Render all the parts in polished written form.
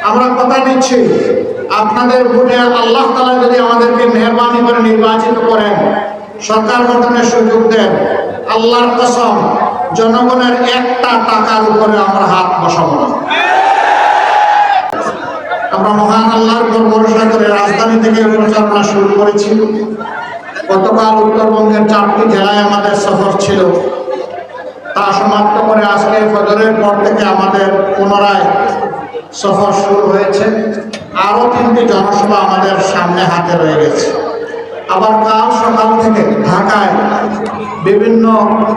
আমরা কথা দিচ্ছি আপনাদের ভোটে আল্লাহ তাআলা যদি আমাদেরকে মেহেরবানি করে নির্বাচিত করেন, সরকার গঠনের সুযোগ দেন, আল্লাহর কসম জনগণের একটা টাকার উপরে আমরা হাত বসাবো না। আমরা মহান আল্লাহর উপর ভরসা করে রাজধানী থেকে প্রচারণা শুরু করেছি। গতকাল উত্তরবঙ্গের 4টি জেলায় আমাদের সফর ছিল, তা সমাপ্ত করে আজকে ফজরের পর থেকে আমাদের পুনরায় সফর শুরু হয়েছে। আরও 3টি জনসভা আমাদের সামনে হাতে রয়ে গেছে। আবার কাল সকাল থেকে ঢাকায় বিভিন্ন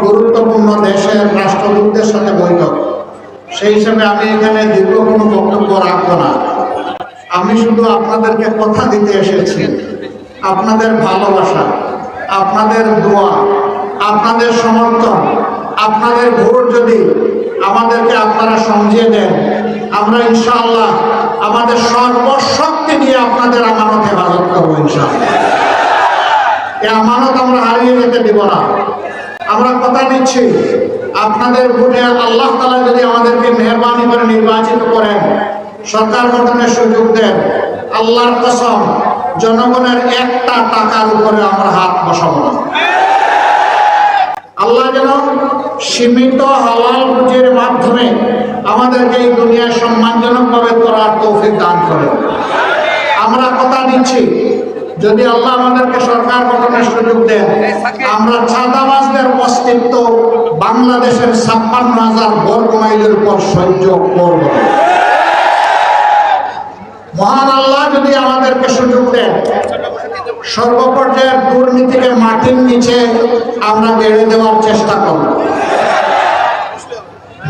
গুরুত্বপূর্ণ দেশের রাষ্ট্রদূতদের সাথে বৈঠক। সেই হিসাবে আমি এখানে দীর্ঘ কোনো বক্তব্য রাখবো না। আমি শুধু আপনাদেরকে কথা দিতে এসেছি, আপনাদের ভালোবাসা, আপনাদের দোয়া, আপনাদের সমর্থন, আপনাদের ভোট যদি আমাদেরকে আপনারা সমঝিয়ে দেন, আমরা ইনশাআল্লাহ আমাদের সর্বশক্তি দিয়ে আপনাদের আমানত হেফাজত করবো ইনশাআল্লাহ। এই আমানত আমরা হারিয়ে যেতে দিব না। আমরা কথা দিচ্ছি আপনাদের ভোটে আল্লাহ তাআলা যদি আমাদেরকে মেহেরবানি করে নির্বাচিত করেন, সরকার গঠনের সুযোগ দেন, আল্লাহর কসম জনগণের একটা টাকার উপরে আমরা হাত বসাবো না। আল্লাহ যেন সীমিত হালাল রুজির মাধ্যমে আমাদেরকে এই দুনিয়ায় সম্মানজনকভাবে করার তৌফিক দান করেন। আমরা কথা দিচ্ছি যদি আল্লাহ আমাদেরকে সরকার গঠনের সুযোগ দেন, আমরা চাঁদাবাজদের অস্তিত্ব বাংলাদেশের 56,000 বর্গ মাইলের উপর সহ্য করব। মহান আল্লাহ যদি আমাদেরকে সুযোগ দেন, সর্বপর্যায়ের দুর্নীতিকে মাটির নিচে আমরা গেড়ে দেওয়ার চেষ্টা করব।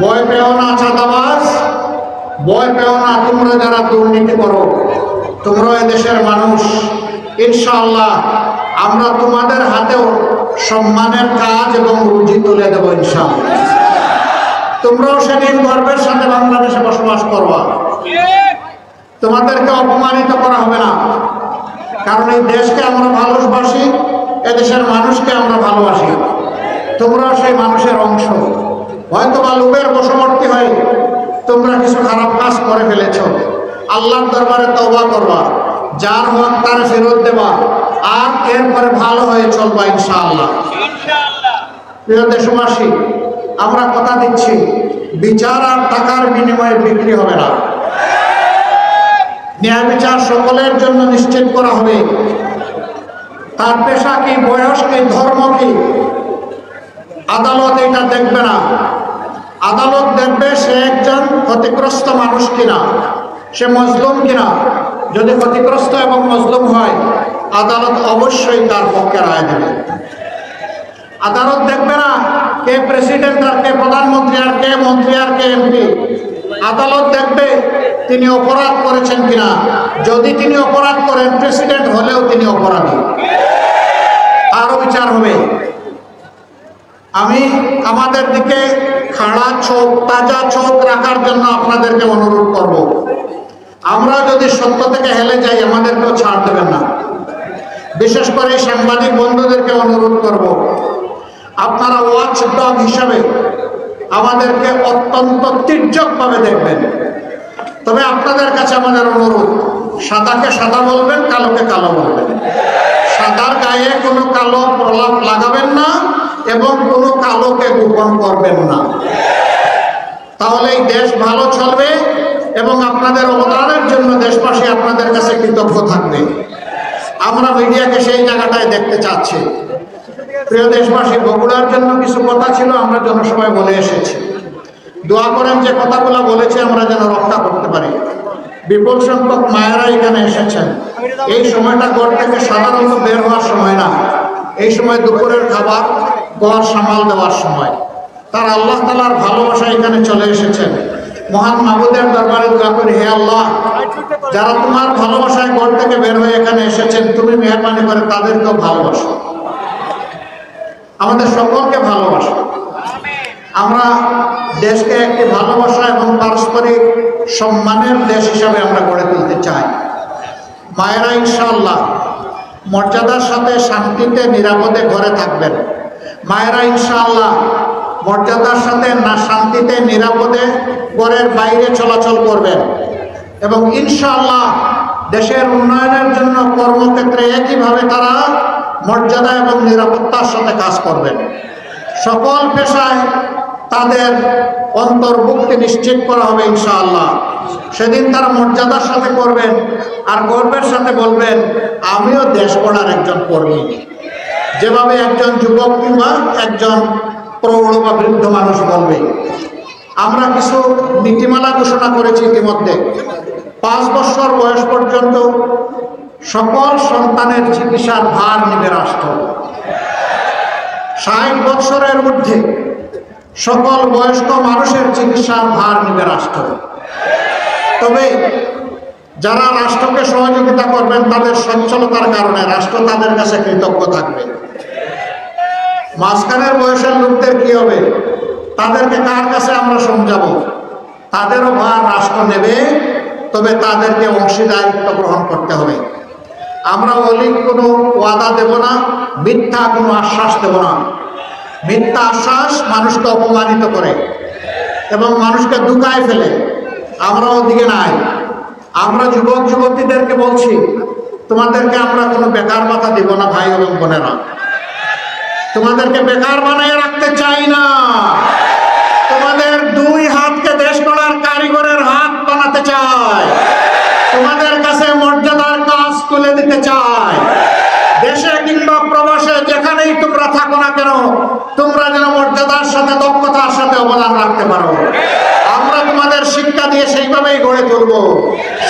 ভয় পেও না চাঁদাবাজ, ভয় পেও না তোমরা যারা দুর্নীতি করো, তোমরা এদেশের মানুষ। ইনশাআল্লাহ আমরা তোমাদের হাতেও সম্মানের কাজ এবং রুজি তুলে দেবো ইনশাআল্লাহ। তোমরাও সেদিন গর্বের সাথে বাংলাদেশে বসবাস করবা। তোমাদেরকে অপমানিত করা হবে না, কারণ এই দেশকে আমরা ভালোবাসি, এদেশের মানুষকে আমরা ভালোবাসি। তোমরাও সেই মানুষের অংশ। হয়তো বা লোভের বশবর্তী হয়ে তোমরা কিছু খারাপ কাজ করে ফেলেছ, আল্লাহর দরবারে তওবা করবা, যার হক তার ফেরত দেবা, আর এরপরে ভালো হয়ে চলবা ইনশাআল্লাহ। প্রিয় দেশবাসী, আমরা কথা দিচ্ছি বিচার আর টাকার বিনিময়ে বিক্রি হবে না। ন্যায় বিচার সকলের জন্য নিশ্চিত করা হবে। তার পেশা কি, বয়স কি, ধর্ম কি, আদালত এটা দেখবে না। আদালত দেখবে সে একজন ক্ষতিগ্রস্ত মানুষ কিনা, সে মজলুম কিনা। যদি ক্ষতিগ্রস্ত এবং মজলুম হয়, আদালত অবশ্যই তার পক্ষে রায় দেবে। আদালত দেখবে না কে প্রেসিডেন্ট আর কে প্রধানমন্ত্রী আর কে মন্ত্রী আর কে এমপি। আদালত দেখবে তিনি অপরাধ করেছেন কিনা। যদি তিনি অপরাধ করেন, প্রেসিডেন্ট হলেও তিনি অপরাধী, আরও বিচার হবে। আমি আমাদের দিকে খাড়া চোখ, তাজা চোখ রাখার জন্য আপনাদেরকে অনুরোধ করব। আমরা যদি সত্য থেকে হেলে যাই, আমাদেরকেও ছাড় দেবেন না। বিশেষ করে সাংবাদিক বন্ধুদেরকে অনুরোধ করব, আপনারা ওয়াচ ডগ হিসাবে আমাদেরকে অত্যন্ত তীর্যকভাবে দেখবেন। তবে আপনাদের কাছে আমাদের অনুরোধ, সাদাকে সাদা বলবেন, কালোকে কালো বলবেন। সাদার গায়ে কোনো কালো প্রলাপ লাগাবেন না এবং কোনো কালোকে গোপন করবেন না। তাহলে এই দেশ ভালো চলবে এবং আপনাদের অবদানের জন্য দেশবাসী আপনাদের কাছে কৃতজ্ঞ থাকবে। আমরা মিডিয়াকে সেই জায়গাটায় দেখতে চাচ্ছি। প্রিয় দেশবাসী, বগুড়ার জন্য কিছু কথা ছিল, আমরা জনসভায় বলে এসেছি। দোয়া করেন যে কথাগুলো বলেছি আমরা যেন রক্ষা করতে পারি। বিপুল সংখ্যক মায়েরা এখানে এসেছেন। এই সময়টা ঘর থেকে সাধারণত বের হওয়ার সময় না, এই সময় দুপুরের খাবার, ঘর সামাল দেওয়ার সময়। তার আল্লাহ তাআলার ভালোবাসা এখানে চলে এসেছেন। মহান মাবুদের দরবারে দোয়া করি, হে আল্লাহ, যারা তোমার ভালোবাসায় ঘর থেকে বের হয়ে এখানে এসেছেন, তুমি মেহেরবানি করে তাদেরকেও ভালোবাসো, আমাদের সকলকে ভালোবাসো। আমরা দেশকে একটি ভালোবাসা এবং পারস্পরিক সম্মানের দেশ হিসাবে আমরা গড়ে তুলতে চাই। মায়েরা ইনশাআল্লাহ মর্যাদার সাথে শান্তিতে নিরাপদে ঘরে থাকবেন। মায়েরা ইনশাআল্লাহ মর্যাদার সাথে না শান্তিতে নিরাপদে ঘরের বাইরে চলাচল করবেন। এবং ইনশাআল্লাহ দেশের উন্নয়নের জন্য কর্মক্ষেত্রে একইভাবে তারা মর্যাদা এবং নিরাপত্তার সাথে কাজ করবেন। সকল পেশায় তাদের অন্তর্ভুক্তি নিশ্চিত করা হবে ইনশাআল্লাহ। সেদিন তারা মর্যাদার সাথে করবেন আর গর্বের সাথে বলবেন, আমিও দেশ গড়ার একজন কর্মী। যেভাবে একজন যুবক কিংবা একজন প্রৌঢ় বা বৃদ্ধ মানুষ বলবে। আমরা কিছু নীতিমালা ঘোষণা করেছি ইতিমধ্যে। 5 বছর বয়স পর্যন্ত সকল সন্তানের চিকিৎসার ভার নেবে রাষ্ট্র। 60 বছরের ঊর্ধ্বে সকল বয়স্ক মানুষের চিকিৎসার ভার নেবে রাষ্ট্র। তবে যারা রাষ্ট্রকে সহযোগিতা করবেন তাদের সচ্ছলতার কারণে রাষ্ট্র তাদের কাছে কৃতজ্ঞ থাকবে। মাঝখানের বয়সের লোকদের কি হবে? তাদেরকে কার কাছে আমরা সমঝাবো? তাদেরও ভার রাষ্ট্র নেবে, তবে তাদেরকে অংশীদারিত্ব গ্রহণ করতে হবে। আমরা অলিক কোনো ওয়াদা দেব না, মিথ্যা কোনো আশ্বাস দেব না। মিথ্যা আশ্বাস মানুষকে অপমানিত করে এবং মানুষকে দুকায় ফেলে। আমরা ওদিকে নাই। আমরা যুবক যুবতীদেরকে বলছি, তোমাদেরকে আমরা কোনো বেকার ভাতা দেব না ভাই এবং বোনেরা। তোমাদেরকে বেকার বানিয়ে রাখতে চাই না। তোমাদের 2 হাতকে দেশ গড়ার কারিগরের হাত বানাতে চাই। তোমাদের কাছে মর্যাদার কাজ তুলে দিতে চাই। দেশে কিংবা প্রবাসে যেখানেই তোমরা থাকো না কেন, তোমরা যেন মর্যাদার সাথে দক্ষতার সাথে অবদান রাখতে পারো। আমরা তোমাদের শিক্ষা দিয়ে সেইভাবেই গড়ে তুলব।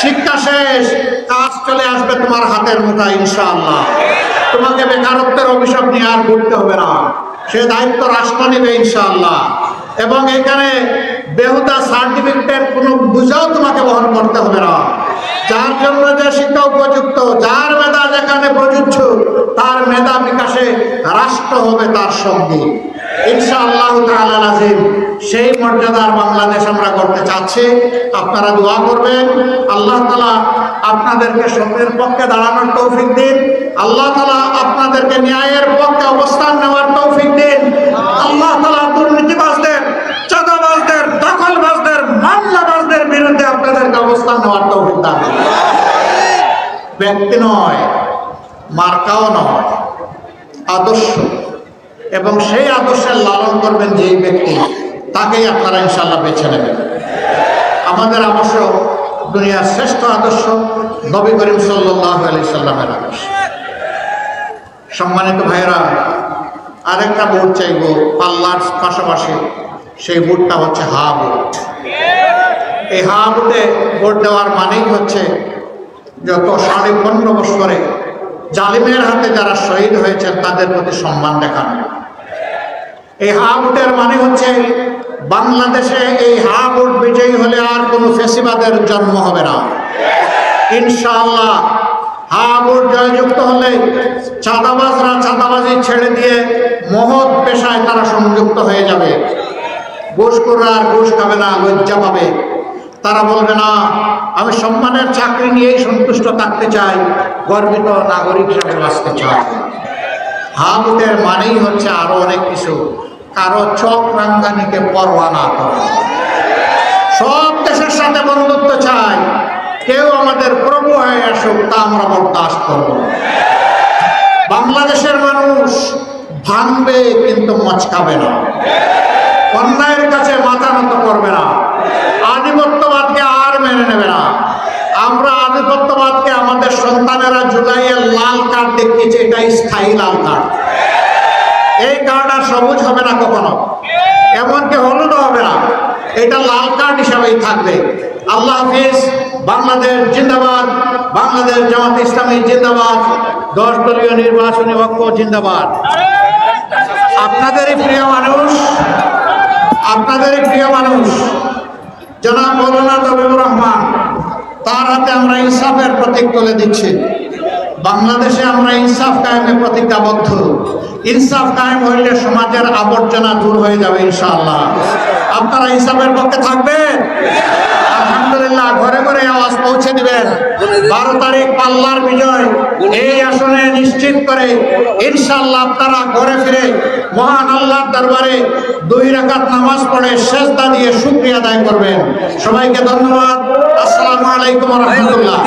শিক্ষা শেষ, কাজ চলে আসবে তোমার হাতের মুঠায় ইনশাআল্লাহ। তোমাকে বেকারত্বের অভিশাপ নিয়ে আর ঘুরতে হবে না। সে দায়িত্ব রাষ্ট্র নেবে ইনশাআল্লাহ। এবং এখানে বেহুদা সার্টিফিকেটের কোনো বোঝাও তোমাকে বহন করতে হবে না। যার জন্য যে শিক্ষা উপযুক্ত, যার মেধা যেখানে প্রযোজ্য, তার মেধা বিকাশে রাষ্ট্র হবে তার সঙ্গী ইনশাআল্লাহ তাআলা আজিম। সেই মর্যাদার বাংলাদেশ আমরা করতে চাচ্ছি। আপনারা দোয়া করবেন, আল্লাহ তাআলা আপনাদেরকে সত্যের পক্ষে দাঁড়ানোর তৌফিক দিন। আল্লাহ তাআলা আপনাদেরকে ন্যায়ের পক্ষে অবস্থান নেওয়ার তৌফিক দিন। আল্লাহ তাআলা দুর্নীতিবাজদের, চাঁদাবাজদের, দখলবাজদের, মামলাবাজদের বিরুদ্ধে আপনাদেরকে অবস্থান নেওয়ার তৌফিক দান করুন। ব্যক্তি নয়, মার্কাও নয়, আদর্শ। এবং সেই আদর্শের লালন করবেন যেই ব্যক্তি, তাকেই আপনারা ইনশাআল্লাহ বেছে নেবেন। আমাদের আদর্শ দুনিয়ার শ্রেষ্ঠ আদর্শ নবী করিম সাল্লাল্লাহু আলাইহি সাল্লামের আদর্শ। সম্মানিত ভাইয়েরা, আরেকটা ভোট চাইব পাল্লার পাশাপাশি। সেই ভোটটা হচ্ছে হা ভোট। এই হা ভোটে ভোট দেওয়ার মানেই হচ্ছে যত 15.5 বছরে জালিমের হাতে যারা শহীদ হয়েছেন তাদের প্রতি সম্মান দেখানো। এই হা ভোটের মানে হচ্ছে বাংলাদেশে এই হা ভোট বিজয়ী হলে আর কোনো ফেসিবাদের জন্ম হবে না ইনশাআল্লাহ। হা ভোট জয়যুক্ত হলে চাঁদাবাজরা চাঁদাবাজি ছেড়ে দিয়ে মহৎ পেশায় তারা সংযুক্ত হয়ে যাবে। ঘুষখোররা আর ঘুষ খাবে না, লজ্জা পাবে। তারা বলবে না, আমি সম্মানের চাকরি নিয়েই সন্তুষ্ট থাকতে চাই, গর্বিত নাগরিক হিসেবে বাঁচতে চাই। হা ভোটের মানেই হচ্ছে আরো অনেক কিছু। কারো চোখ রাঙ্গানিকে পরোয়া না করে, সব দেশের সাথে বন্ধুত্ব চাই। কেউ আমাদের প্রভু হয়ে আসুক, তা আমরা বরদাস্ত করব। বাংলাদেশের মানুষ ভাঙবে কিন্তু মচকাবে না, অন্যায়ের কাছে মাথা নত করবে না, আধিপত্যবাদকে আর মেনে নেবে না। আমরা আধিপত্যবাদকে আমাদের সন্তানেরা জুলাইয়ের লাল কার্ড দেখিয়েছে, এটা স্থায়ী লাল কার্ড। এই কার্ড আর সবুজ হবে না কখনো, এমনকি হলুদও হবে না। এটা লাল কার্ড হিসাবেই থাকবে। আল্লাহ হাফিজ। বাংলাদেশ জিন্দাবাদ, বাংলাদেশ জামাত ইসলামী জিন্দাবাদ, 10 দলীয় নির্বাচনী ঐক্য জিন্দাবাদ। আপনাদেরই প্রিয় মানুষ জনাব মৌলানা তবিবুর রহমান, তার হাতে আমরা ইনসাফের প্রতীক তুলে দিচ্ছি। বাংলাদেশে আমরা ইনসাফ কায়েমে প্রতিজ্ঞাবদ্ধ। ইনসাফ কায়েম হইলে সমাজের আবর্জনা দূর হয়ে যাবে ইনশাআল্লাহ। আপনারা ইনসাফের পক্ষে থাকবেন? আলহামদুলিল্লাহ। ঘরে ঘরে আওয়াজ পৌঁছে দিবেন। 12 তারিখ পাল্লার বিজয় এই আসনে নিশ্চিত করে ইনশাআল্লাহ আপনারা ঘরে ফিরে মহান আল্লাহর দরবারে 2 রাকাত নামাজ পড়ে সেজদা দিয়ে শুকরিয়া আদায় করবেন। সবাইকে ধন্যবাদ। আসসালামু আলাইকুম ওয়া রাহমাতুল্লাহ।